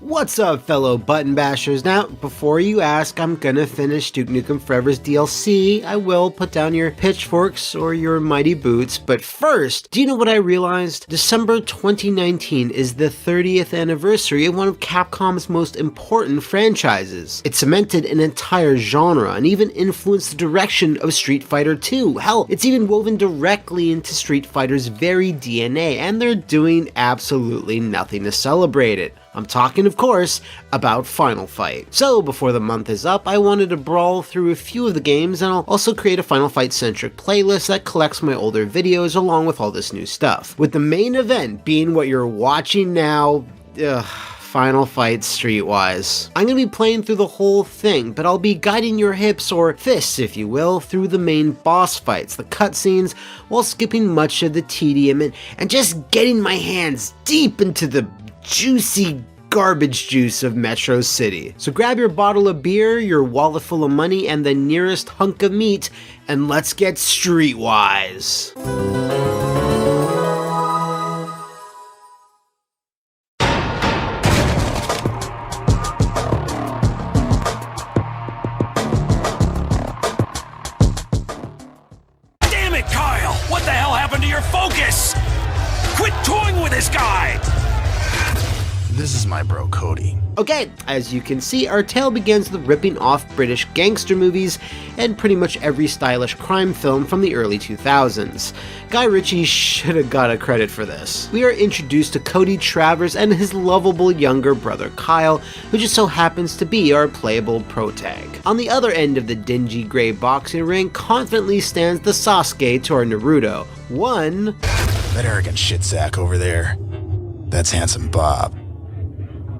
What's up, fellow button bashers? Now, before you ask, I'm gonna finish Duke Nukem Forever's DLC. I will put down your pitchforks or your mighty boots, but first, do you know what I realized? December 2019 is the 30th anniversary of one of Capcom's most important franchises. It cemented an entire genre and even influenced the direction of Street Fighter 2. Hell, it's even woven directly into Street Fighter's very DNA, and they're doing absolutely nothing to celebrate it. I'm talking, of course, about Final Fight. So, before the month is up, I wanted to brawl through a few of the games, and I'll also create a Final Fight-centric playlist that collects my older videos along with all this new stuff. With the main event being what you're watching now, Final Fight StreetWise. I'm going to be playing through the whole thing, but I'll be guiding your hips, or fists if you will, through the main boss fights, the cutscenes, while skipping much of the tedium and just getting my hands deep into the juicy garbage juice of Metro City. So grab your bottle of beer, your wallet full of money, and the nearest hunk of meat, and let's get StreetWise. Damn it, Kyle! What the hell happened to your focus? Quit toying with this guy! This is my bro, Cody. Okay, as you can see, our tale begins with ripping off British gangster movies and pretty much every stylish crime film from the early 2000s. Guy Ritchie should have got a credit for this. We are introduced to Cody Travers and his lovable younger brother Kyle, who just so happens to be our playable protag. On the other end of the dingy grey boxing ring confidently stands the Sasuke to our Naruto. That arrogant shitsack over there. That's Handsome Bob.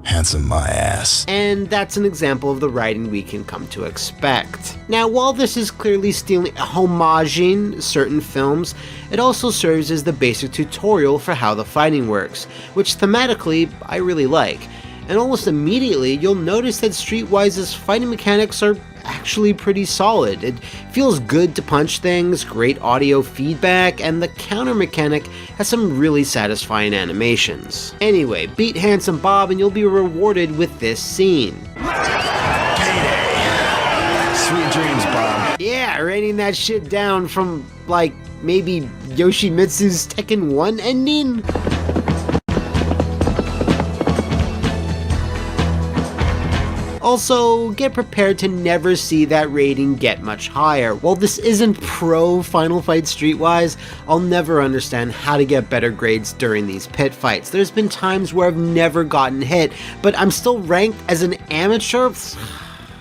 Handsome my ass. And that's an example of the writing we can come to expect. Now, while this is clearly homaging certain films, it also serves as the basic tutorial for how the fighting works, which thematically I really like. And almost immediately, you'll notice that StreetWise's fighting mechanics are actually pretty solid. It feels good to punch things, great audio feedback, and the counter mechanic has some really satisfying animations. Anyway, beat Handsome Bob and you'll be rewarded with this scene. Payday. Sweet dreams, Bob. Yeah, raining that shit down from, like, maybe Yoshimitsu's Tekken 1 ending? Also, get prepared to never see that rating get much higher. While this isn't pro Final Fight StreetWise, I'll never understand how to get better grades during these pit fights. There's been times where I've never gotten hit, but I'm still ranked as an amateur?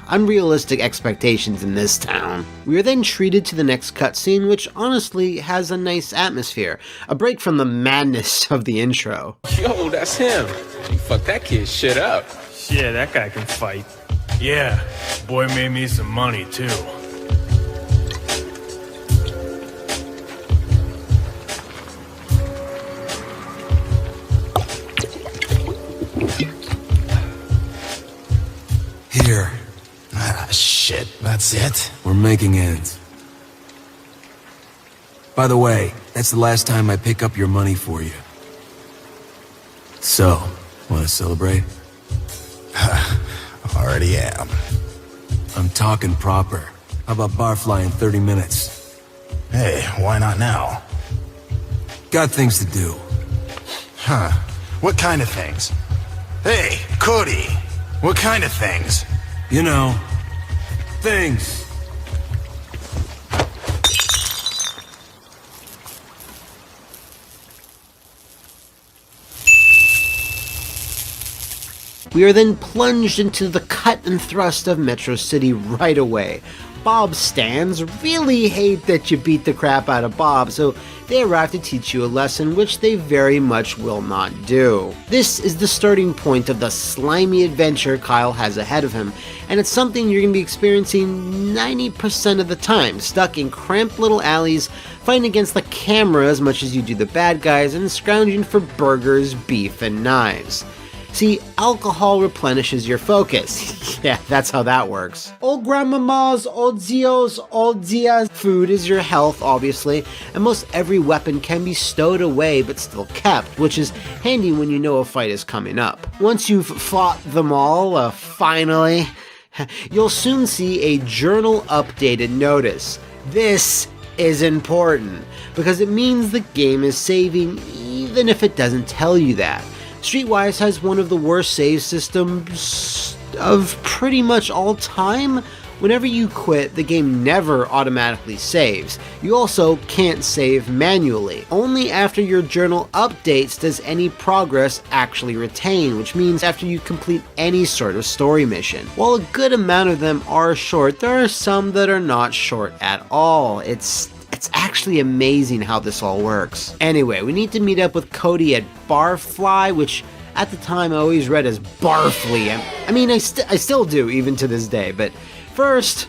Unrealistic expectations in this town. We are then treated to the next cutscene, which honestly has a nice atmosphere. A break from the madness of the intro. Yo, that's him. You fucked that kid's shit up. Yeah, that guy can fight. Yeah, boy made me some money too. Here, Ah, shit. That's it? we're making ends. By the way, that's the last time I pick up your money for you. So, wanna celebrate? Already am. I'm talking proper. How about barfly in 30 minutes? Hey, why not now? Got things to do. Huh. What kind of things? Hey, Cody. What kind of things? You know, things. We are then plunged into the cut and thrust of Metro City right away. Bob stans really hate that you beat the crap out of Bob, so they arrive to teach you a lesson, which they very much will not do. This is the starting point of the slimy adventure Kyle has ahead of him, and it's something you're going to be experiencing 90% of the time, stuck in cramped little alleys, fighting against the camera as much as you do the bad guys, and scrounging for burgers, beef, and knives. See, alcohol replenishes your focus. Yeah, that's how that works. Old grandmamas, old zios, old zias. Food is your health, obviously, and most every weapon can be stowed away but still kept, which is handy when you know a fight is coming up. Once you've fought them all, finally, you'll soon see a journal updated notice. This is important, because it means the game is saving, even if it doesn't tell you that. StreetWise has one of the worst save systems of pretty much all time. Whenever you quit, the game never automatically saves. You also can't save manually. Only after your journal updates does any progress actually retain, which means after you complete any sort of story mission. While a good amount of them are short, there are some that are not short at all. It's actually amazing how this all works. Anyway, we need to meet up with Cody at Barfly, which at the time I always read as Barfly. I mean, I still do, even to this day, but first,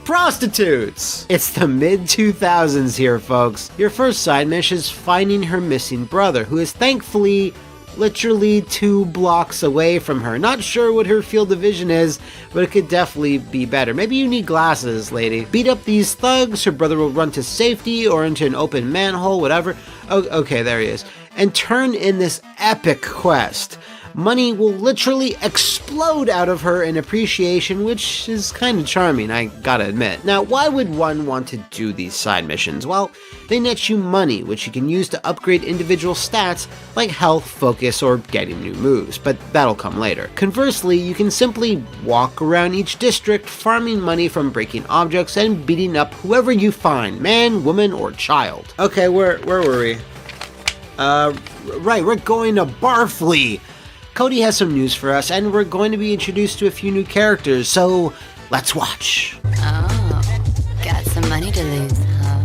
prostitutes! It's the mid-2000s here, folks. Your first side mission is finding her missing brother, who is thankfully literally 2 blocks away from her. Not sure what her field of vision is, but it could definitely be better. Maybe you need glasses, lady. Beat up these thugs, her brother will run to safety or into an open manhole, whatever. Oh, okay, there he is. And turn in this epic quest. Money will literally explode out of her in appreciation, which is kind of charming, I gotta admit. Now, why would one want to do these side missions? Well, they net you money, which you can use to upgrade individual stats like health, focus, or getting new moves, but that'll come later. Conversely, you can simply walk around each district farming money from breaking objects and beating up whoever you find, man, woman, or child. Okay, where were we? Right, we're going to Barfly! Cody has some news for us, and we're going to be introduced to a few new characters, so let's watch. Oh, got some money to lose, huh?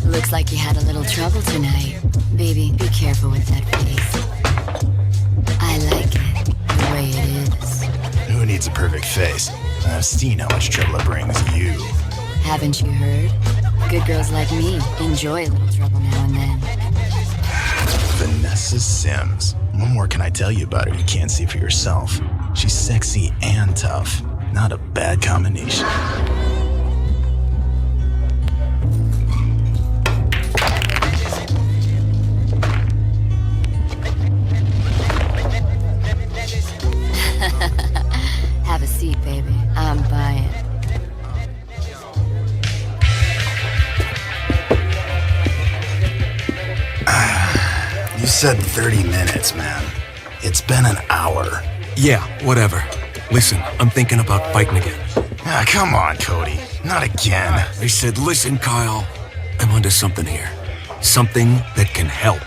Looks like you had a little trouble tonight. Baby, be careful with that face. I like it, the way it is. Who needs a perfect face? I've seen how much trouble it brings you. Haven't you heard? Good girls like me enjoy a little trouble now and then. Vanessa Sims. What more can I tell you about her you can't see for yourself? She's sexy and tough. Not a bad combination. Have a seat, baby. I'm buying. You said 30 minutes, man. It's been an hour. Yeah, whatever. Listen, I'm thinking about fighting again. Ah, come on, Cody. Not again. I said, listen, Kyle. I'm onto something here. Something that can help.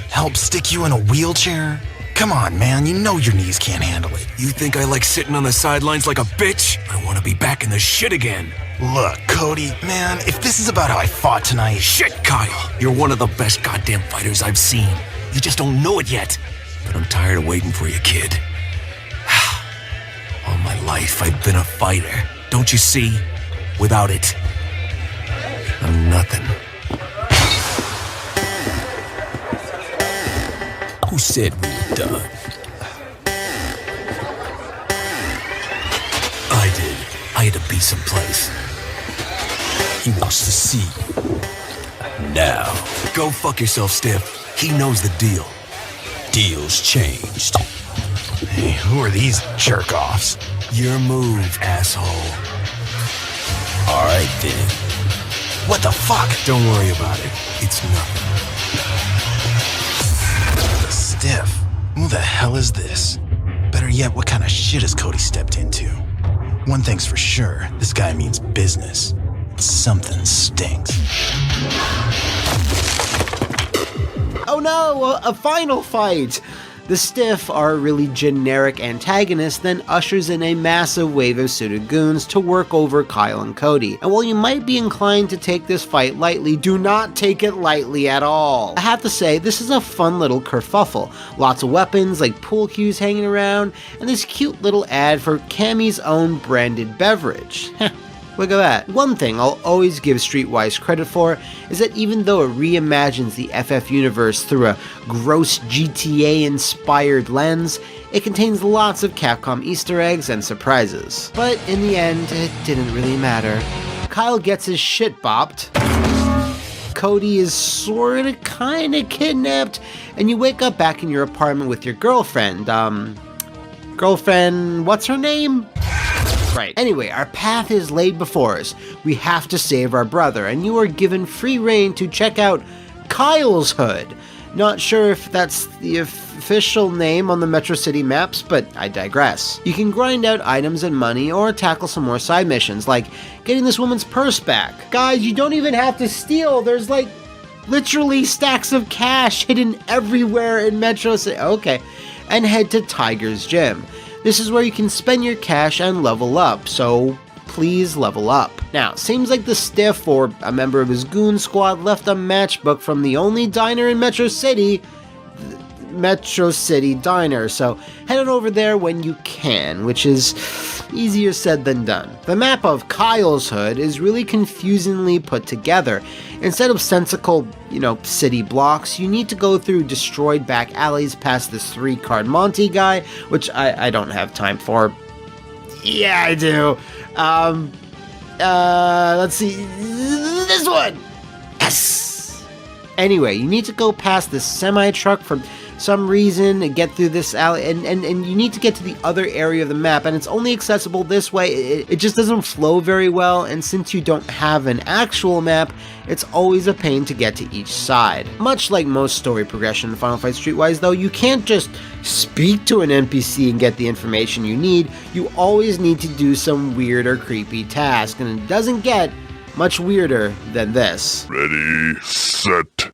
Help stick you in a wheelchair? Come on, man. You know your knees can't handle it. You think I like sitting on the sidelines like a bitch? I want to be back in the shit again. Look, Cody, man, if this is about how I fought tonight... Shit, Kyle! You're one of the best goddamn fighters I've seen. You just don't know it yet. But I'm tired of waiting for you, kid. All my life, I've been a fighter. Don't you see? Without it, I'm nothing. Who said we were done? I did. I had to be someplace. He wants to see you. Now. Go fuck yourself, Stiff. He knows the deal. Deal's changed. Hey, who are these jerk-offs? Your move, asshole. All right, then. What the fuck? Don't worry about it. It's nothing. Stiff. Who the hell is this? Better yet, what kind of shit has Cody stepped into? One thing's for sure, this guy means business. Something stinks. Oh no, a final fight! The Stiff are a really generic antagonist, then ushers in a massive wave of suited goons to work over Kyle and Cody. And while you might be inclined to take this fight lightly, do not take it lightly at all. I have to say, this is a fun little kerfuffle. Lots of weapons like pool cues hanging around, and this cute little ad for Cammy's own branded beverage. Look at that. One thing I'll always give StreetWise credit for is that even though it reimagines the FF universe through a gross GTA-inspired lens, it contains lots of Capcom Easter eggs and surprises. But in the end, it didn't really matter. Kyle gets his shit bopped. Cody is sorta kinda kidnapped, and you wake up back in your apartment with your girlfriend. Girlfriend, what's her name? Right. Anyway, our path is laid before us. We have to save our brother, and you are given free reign to check out Kyle's Hood. Not sure if that's the official name on the Metro City maps, but I digress. You can grind out items and money or tackle some more side missions, like getting this woman's purse back. Guys, you don't even have to steal. There's like literally stacks of cash hidden everywhere in Metro City. Okay. And head to Tiger's Gym. This is where you can spend your cash and level up, so please level up. Now, seems like the Stiff or a member of his goon squad left a matchbook from the only diner in Metro City Diner, so head on over there when you can, which is easier said than done. The map of Kyle's Hood is really confusingly put together. Instead of sensical, city blocks, you need to go through destroyed back alleys past this 3-card Monty guy, which I don't have time for. Yeah, I do. Let's see. This one! Yes! Anyway, you need to go past this semi-truck for some reason and get through this alley, and you need to get to the other area of the map, and it's only accessible this way. It just doesn't flow very well, and since you don't have an actual map, it's always a pain to get to each side. Much like most story progression in Final Fight Streetwise though, you can't just speak to an NPC and get the information you need. You always need to do some weird or creepy task, and it doesn't get much weirder than this. Ready, set,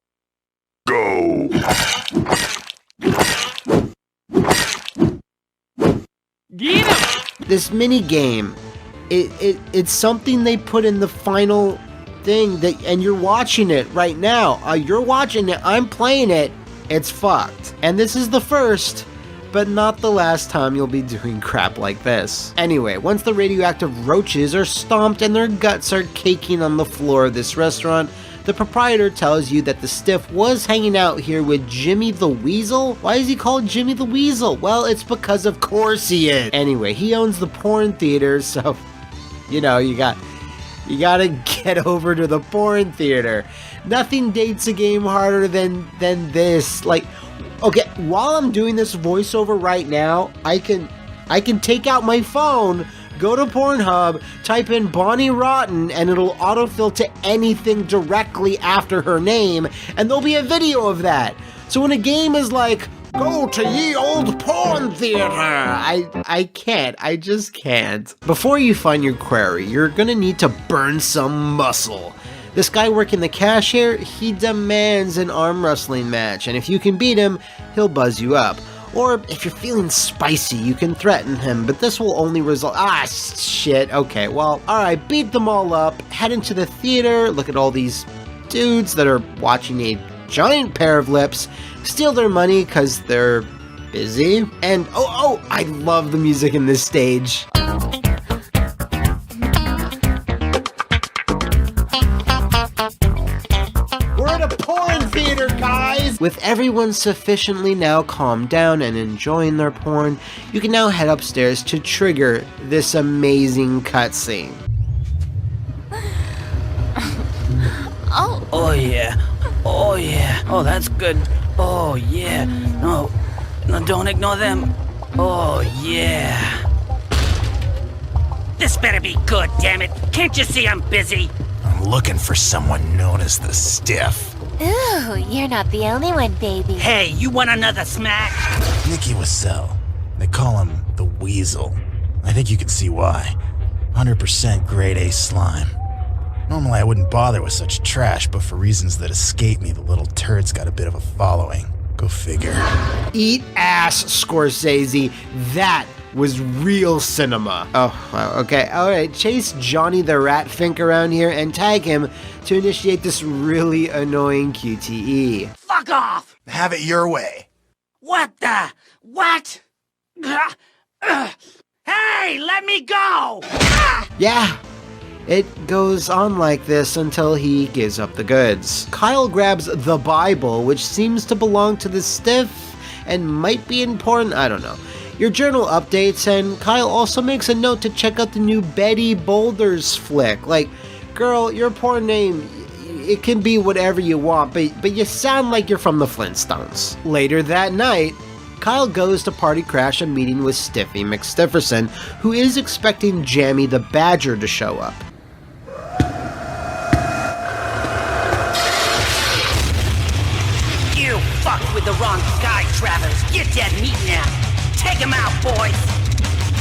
go! Get him! This mini game, it's something they put in the final thing and you're watching it right now. You're watching it, I'm playing it, it's fucked. And this is the first, but not the last time you'll be doing crap like this. Anyway, once the radioactive roaches are stomped and their guts are caking on the floor of this restaurant, the proprietor tells you that the Stiff was hanging out here with Jimmy the Weasel. Why is he called Jimmy the Weasel? Well, it's because of course he is. Anyway, he owns the porn theater, so, you gotta get over to the porn theater. Nothing dates a game harder than this. Like, okay, while I'm doing this voiceover right now, I can take out my phone, go to Pornhub, type in Bonnie Rotten, and it'll autofill to anything directly after her name, and there'll be a video of that. So when a game is like, go to ye old porn theater, I just can't. Before you find your quarry, you're gonna need to burn some muscle. This guy working the cashier, he demands an arm wrestling match, and if you can beat him, he'll buzz you up. Or if you're feeling spicy, you can threaten him, but this will only result— shit, okay, well, alright, beat them all up, head into the theater, look at all these dudes that are watching a giant pair of lips, steal their money because they're busy, and oh, I love the music in this stage. We're at a porn theater, guys! With everyone sufficiently now calmed down and enjoying their porn, you can now head upstairs to trigger this amazing cutscene. Oh yeah. Oh yeah. Oh, that's good. Oh yeah. No, don't ignore them. Oh yeah. This better be good, damn it. Can't you see I'm busy? I'm looking for someone known as the Stiff. Ooh, you're not the only one, baby. Hey, you want another smack? Nicky Wassell. They call him the Weasel. I think you can see why. 100% grade A slime. Normally I wouldn't bother with such trash, but for reasons that escape me, the little turd's got a bit of a following. Go figure. Eat ass, Scorsese. That was real cinema. Oh, wow, okay. Alright, chase Johnny the Rat Fink around here and tag him to initiate this really annoying QTE. Fuck off! Have it your way. What the? What? Hey, let me go! Yeah, It goes on like this until he gives up the goods. Kyle grabs the Bible, which seems to belong to the Stiff and might be important, I don't know. Your journal updates, and Kyle also makes a note to check out the new Betty Boulders flick. Like, girl, your poor name, it can be whatever you want, but you sound like you're from the Flintstones. Later that night, Kyle goes to party crash a meeting with Stiffy McStifferson, who is expecting Jammy the Badger to show up. You fucked with the wrong guy, Travers. Get dead meat now. Take him out, boys.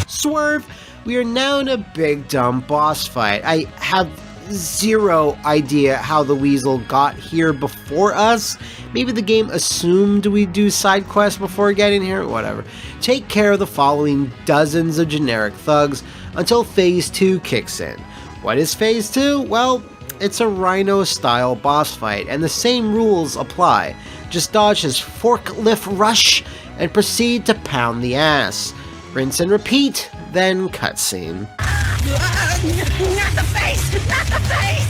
Swerve, we are now in a big dumb boss fight. I have zero idea how the Weasel got here before us. Maybe the game assumed we do side quests before getting here, whatever. Take care of the following dozens of generic thugs until Phase 2 kicks in. What is Phase 2? Well, it's a Rhino-style boss fight, and the same rules apply. Just dodge his forklift rush and proceed to pound the ass. Rinse and repeat, then cutscene. Not the face! Not the face!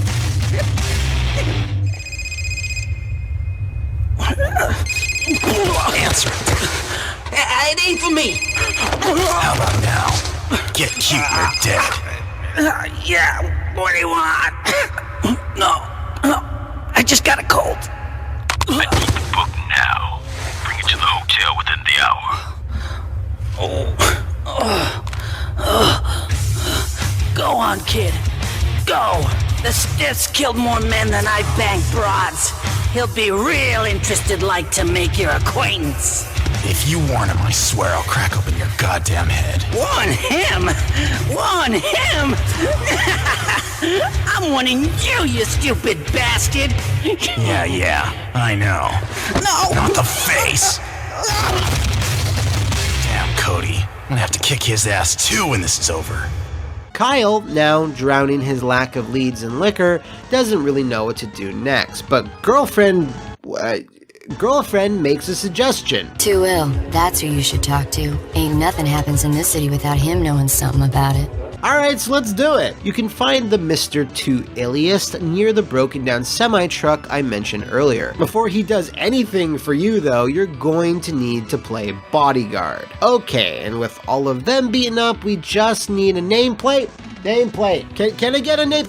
Answer. It ain't for me. How about now? Get cute or dead. Yeah, what do you want? No, I just got a cold. I need you booked now. Bring it to the hotel within the hour. Go on, kid. Go. The Stiff's killed more men than I banked broads. He'll be real interested like to make your acquaintance. If you warn him, I swear I'll crack open your goddamn head. Warn him? Warn him? I'm warning you, you stupid bastard. Yeah, I know. No! Not the face! Damn, Cody. I'm gonna have to kick his ass too when this is over. Kyle, now drowning his lack of leads in liquor, doesn't really know what to do next, but girlfriend makes a suggestion. Too ill. That's who you should talk to. Ain't nothing happens in this city without him knowing something about it. Alright, so let's do it. You can find the Mr. Too Illiest near the broken down semi-truck I mentioned earlier. Before he does anything for you though, you're going to need to play bodyguard. Okay, and with all of them beaten up, we just need a nameplate. Can I get a name?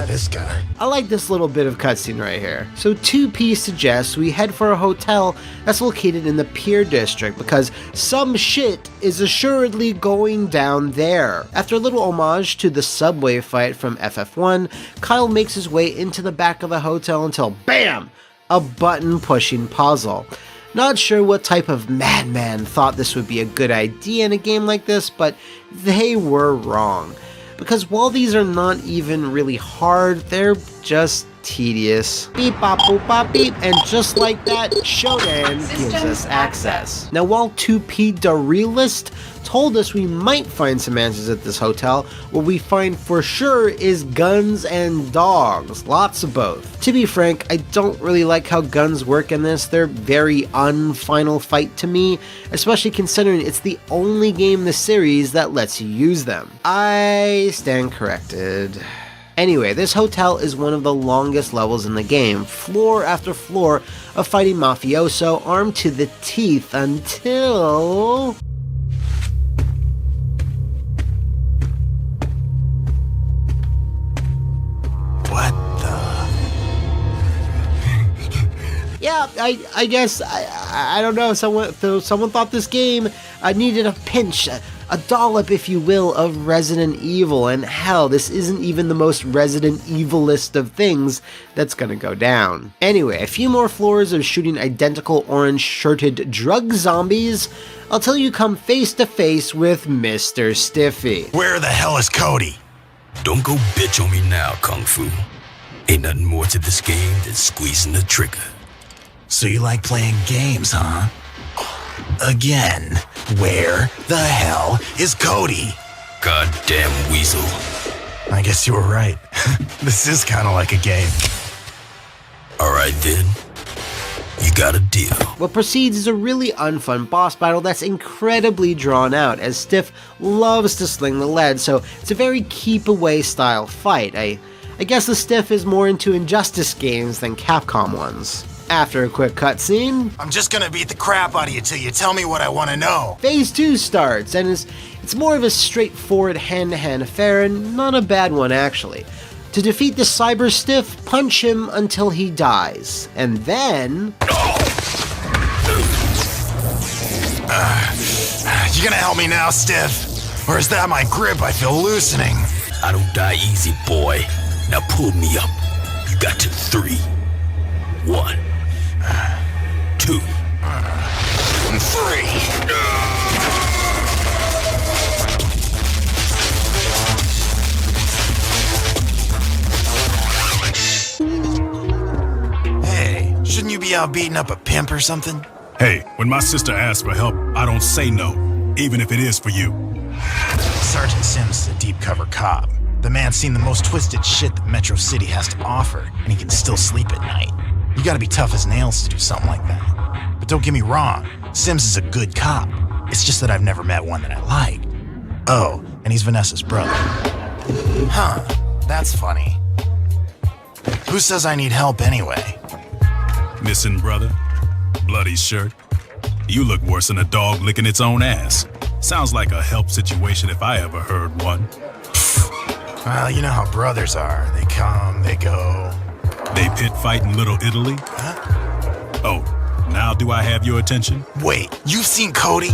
This guy. I like this little bit of cutscene right here. So 2P suggests we head for a hotel that's located in the Pier District because some shit is assuredly going down there. After a little homage to the subway fight from FF1, Kyle makes his way into the back of the hotel until BAM! A button pushing puzzle. Not sure what type of madman thought this would be a good idea in a game like this, but they were wrong. Because while these are not even really hard, they're just tedious. Beep bop boop bop beep, and just like that, Shodan gives us access. Now while 2P the Realist told us we might find some answers at this hotel, what we find for sure is guns and dogs. Lots of both. To be frank, I don't really like how guns work in this. They're very un-Final Fight to me, especially considering it's the only game in the series that lets you use them. I stand corrected. Anyway, this hotel is one of the longest levels in the game, floor after floor of fighting mafioso armed to the teeth until... What the? Yeah, I guess, I don't know, someone thought this game needed a pinch, a dollop, if you will, of Resident Evil, and hell, this isn't even the most Resident Evil-list of things that's gonna go down. Anyway, a few more floors of shooting identical orange-shirted drug zombies until you come face to face with Mr. Stiffy. Where the hell is Cody? Don't go bitch on me now, Kung Fu. Ain't nothing more to this game than squeezing the trigger. So you like playing games, huh? Again. Where the hell is Cody? Goddamn weasel. I guess you were right. This is kind of like a game. Alright then. You got a deal. What proceeds is a really unfun boss battle that's incredibly drawn out, as Stiff loves to sling the lead, so it's a very keep-away style fight. I guess the Stiff is more into Injustice games than Capcom ones. After a quick cutscene, I'm just gonna beat the crap out of you till you tell me what I want to know. Phase 2 starts, and it's more of a straightforward hand-to-hand affair, and not a bad one actually. To defeat the Cyber Stiff, punch him until he dies, and then... You gonna help me now, Stiff? Or is that my grip I feel loosening? I don't die easy, boy. Now pull me up. You got to 3. 1, 2, 3. Hey, shouldn't you be out beating up a pimp or something? Hey, when my sister asks for help, I don't say no, even if it is for you. Sergeant Sims is a deep cover cop. The man's seen the most twisted shit that Metro City has to offer, and he can still sleep at night. You gotta be tough as nails to do something like that. But don't get me wrong, Sims is a good cop. It's just that I've never met one that I like. Oh, and he's Vanessa's brother. Huh, that's funny. Who says I need help anyway? Missing brother? Bloody shirt? You look worse than a dog licking its own ass. Sounds like a help situation if I ever heard one. Well, you know how brothers are. They come, they go. They pit fight in Little Italy? Huh? Oh, now do I have your attention? Wait, you've seen Cody?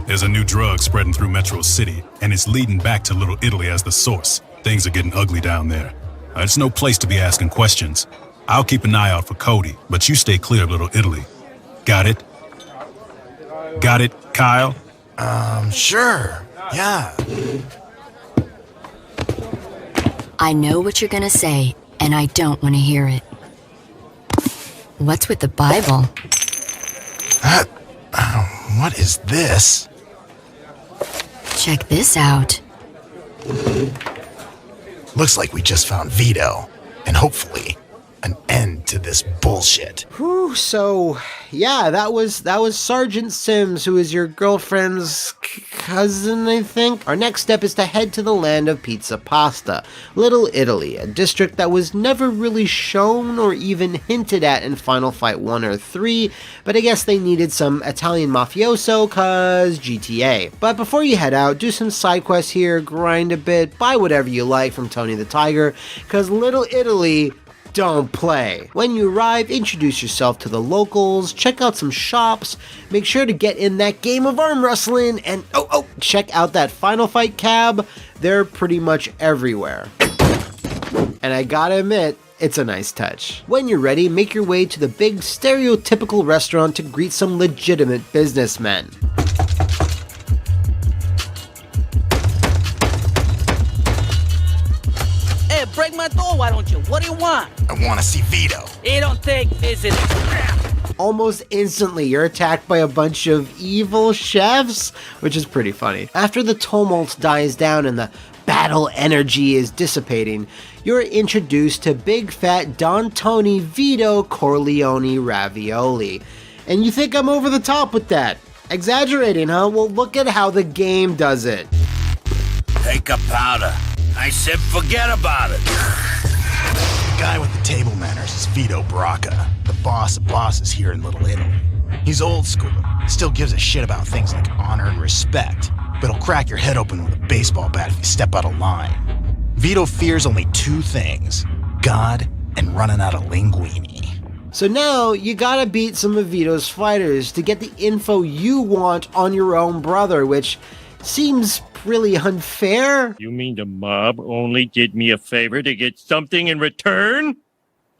There's a new drug spreading through Metro City, and it's leading back to Little Italy as the source. Things are getting ugly down there. It's no place to be asking questions. I'll keep an eye out for Cody, but you stay clear of Little Italy. Got it? Got it, Kyle? Sure. Yeah. I know what you're gonna say, and I don't want to hear it. What's with the Bible? What is this? Check this out. Looks like we just found Vito, and hopefully an end to this bullshit. Whew, so yeah, that was Sergeant Sims, who is your girlfriend's cousin, I think. Our next step is to head to the land of pizza pasta, Little Italy, a district that was never really shown or even hinted at in Final Fight 1 or 3, but I guess they needed some Italian mafioso, cause GTA. But before you head out, do some side quests here, grind a bit, buy whatever you like from Tony the Tiger, cause Little Italy don't play. When you arrive, introduce yourself to the locals, check out some shops, make sure to get in that game of arm wrestling, and check out that Final Fight cab. They're pretty much everywhere. And I gotta admit, it's a nice touch. When you're ready, make your way to the big stereotypical restaurant to greet some legitimate businessmen. Break my door, why don't you? What do you want? I want to see Vito. He don't take visits. Almost instantly, you're attacked by a bunch of evil chefs, which is pretty funny. After the tumult dies down and the battle energy is dissipating, you're introduced to big fat Don Tony Vito Corleone Ravioli. And you think I'm over the top with that? Exaggerating, huh? Well, look at how the game does it. Take a powder. I said forget about it. The guy with the table manners is Vito Braca, the boss of bosses here in Little Italy. He's old school, still gives a shit about things like honor and respect, but he'll crack your head open with a baseball bat if you step out of line. Vito fears only 2 things, God and running out of linguine. So now, you gotta beat some of Vito's fighters to get the info you want on your own brother, which seems really unfair. You mean the mob only did me a favor to get something in return?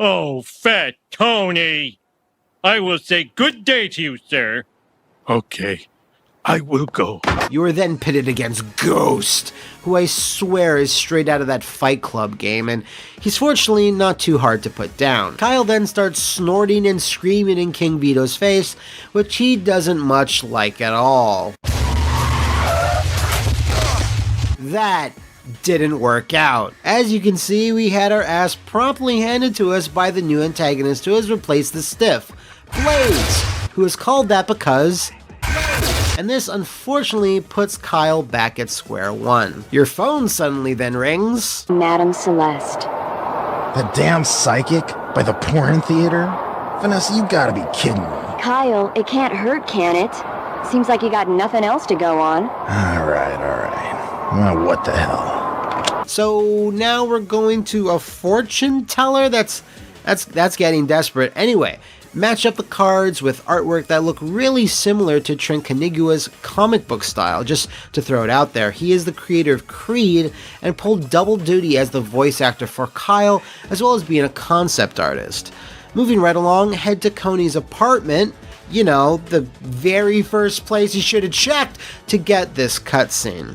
Oh, Fat Tony! I will say good day to you, sir. Okay, I will go. You are then pitted against Ghost, who I swear is straight out of that Fight Club game, and he's fortunately not too hard to put down. Kyle then starts snorting and screaming in King Vito's face, which he doesn't much like at all. That didn't work out. As you can see, we had our ass promptly handed to us by the new antagonist who has replaced the stiff, Blaze, who is called that because... And this unfortunately puts Kyle back at square one. Your phone suddenly then rings. Madam Celeste. That damn psychic by the porn theater? Vanessa, you gotta be kidding me. Kyle, it can't hurt, can it? Seems like you got nothing else to go on. Alright. Well, what the hell? So now we're going to a fortune teller? That's getting desperate. Anyway, match up the cards with artwork that look really similar to Trincanigua's comic book style. Just to throw it out there, he is the creator of Creed and pulled double duty as the voice actor for Kyle, as well as being a concept artist. Moving right along, head to Coney's apartment. You know, the very first place you should have checked to get this cutscene.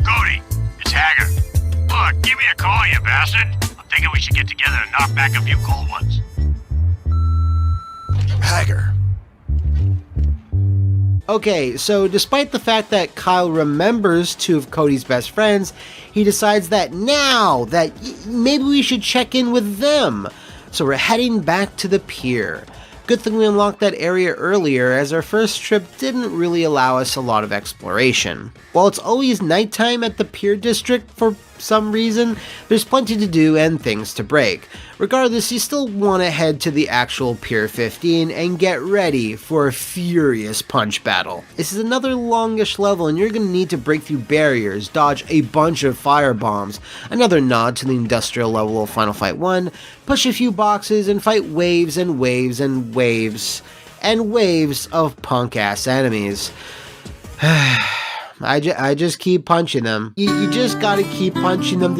Cody, it's Hager. Look, give me a call, you bastard. I'm thinking we should get together and knock back a few cold ones. Hager. Okay, so despite the fact that Kyle remembers two of Cody's best friends, he decides that now that maybe we should check in with them. So we're heading back to the pier. Good thing we unlocked that area earlier, as our first trip didn't really allow us a lot of exploration. While it's always nighttime at the pier district for some reason, there's plenty to do and things to break. Regardless, you still want to head to the actual Pier 15 and get ready for a furious punch battle. This is another longish level and you're going to need to break through barriers, dodge a bunch of firebombs, another nod to the industrial level of Final Fight 1, push a few boxes and fight waves and waves and waves and waves of punk-ass enemies. I just keep punching them. You just gotta keep punching them.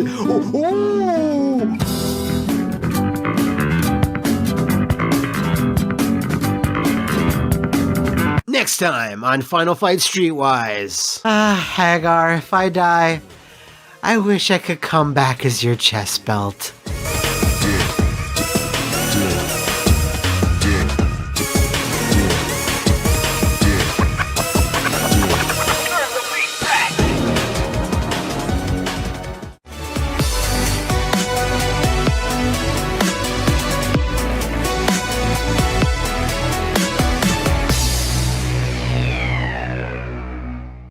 Next time on Final Fight Streetwise. Hagar, if I die, I wish I could come back as your chest belt.